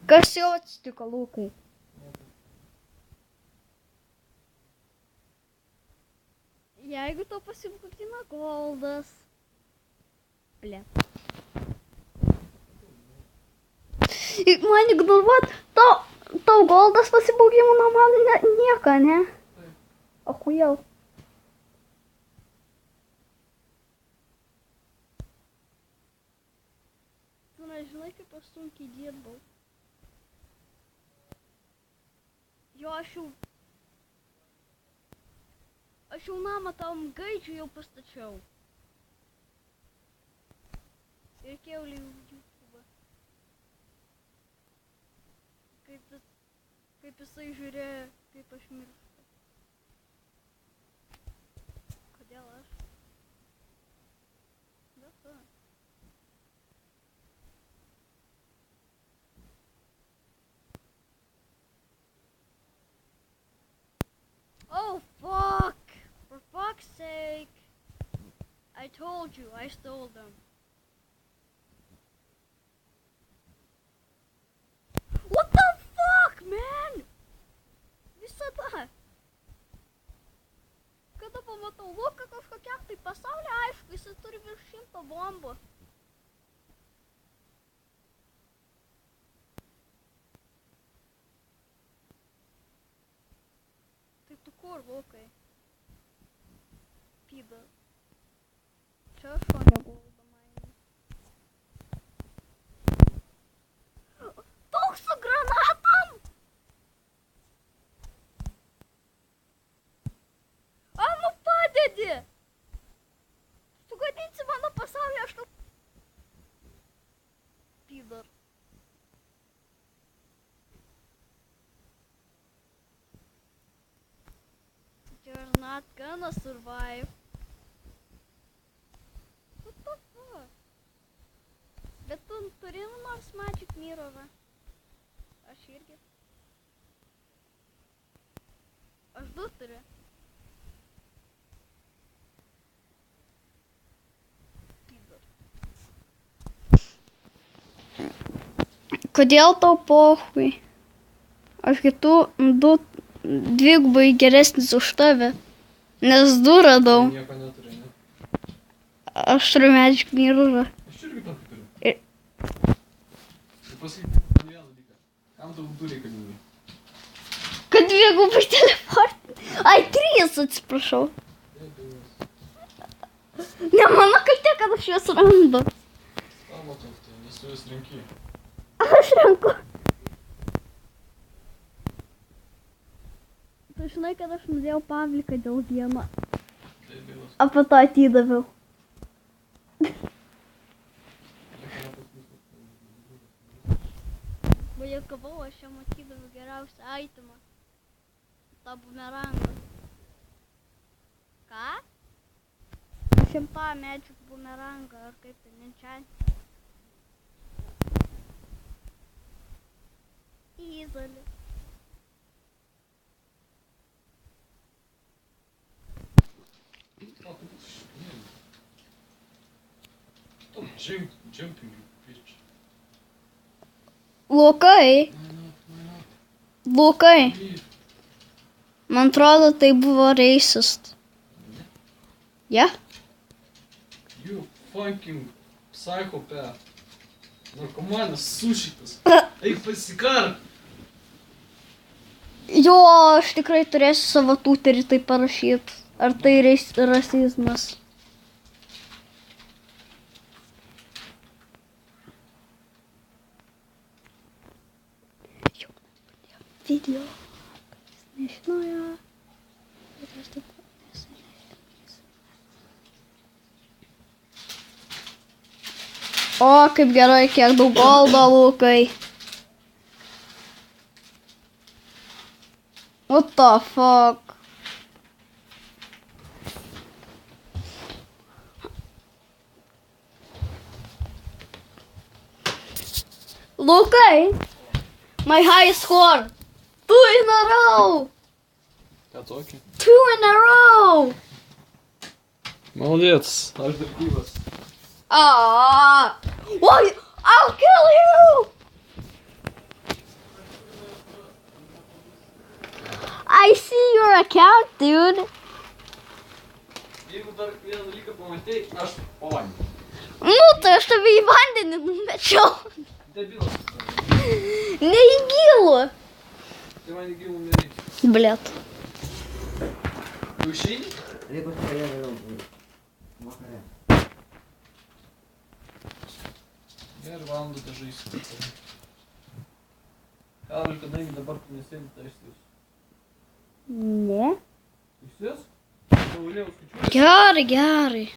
Kas jau atsitiko, Lukai? Jeigu tau pasibūtina goldas. Ble. Man ignoruot, tau goldas pasibūgimo nuo man nieko, ne? Achujel. Tu nežinai, kaip aš sunkiai dirbau. Jo, aš jau namą tam gaidžiu jau pastačiau. Ir kėliau YouTube. Kaip jisai žiūrėjo, kaip aš mirštu. Kodėl aš? Dėl to. Oh, fuck! For fuck's sake! I told you, I stole them. What the fuck, man? Visada. Kada pamatau Luką kažkokiam tai pasaulyje, aišku, jis turi virš 100 bombų. Tai tu kur, Lukai? Pyda. Čia aš o negulda man. Daug su granatom! Nu padedi! Sugadinsi mano pasaulį, aš tau... Pydar. You're not gonna survive. What the fuck? Bet tu turi nors Magic Mirrorą. Aš irgi. Aš du turiu. Kodėl tau pohui? Aš kitų dvigubai geresnis už tave. Nes du radau. Nieko neturi, ne? Aš turiu Magic Mirrorą. Aš irgi tokį turiu. Ir pasakyk man vieną dalyką. Kam tau du reikalingi? Kad dvigubai teleportinį. Ai, 3, atsiprašau. Ne mano kaltė, kad aš juos randu. Tavo kaltė, nes tu juos renki. Aš renku. Tu žinai, kad aš nudėjau Pavliką dėl vieno. Tai bylos. O po to atidaviau. Vajakavau, aš jam atidaviau geriausią itemą. tą bumerangą. Ką? Aš jam tą medžių bumerangą, ar kaip tai nenčiantį. Easily. Stop jumping, you bitch. Lukai, Why not? Lukai, Leave. man atrodo tai buvo racist. Yeah? You fucking psychopath. Narkomanas sušitas. Eik pasikark. Jo, aš tikrai turėsiu savo tuterį tai parašyti. Ar tai rasizmas? Jau video. Nežinojo. Bet aš taip O, kaip gerai, kiek daug goldo, Lukai. What the fuck? Lukai, my highest score. 2 in a row. Ką tokį? 2 in a row. Молодец, aš dar gyvas. Ah, why? I'll kill you. Tai jūri. Jeigu dar vieną dalyką pamatai, aš po vandenį. Nu, tai aš tave į vandenį numečiau. Debilas. Ne į gilų. Tai man į gilų nereikia. Blet. Tu išeini? Reikia paskui vėliau. Vakare. Gerai, valandą dažaisi. Karol, kadangi dabar tu nesėdi, tai išsius. Ne. Išsius? Tau vėliau skaičiuoju. Gerai, gerai.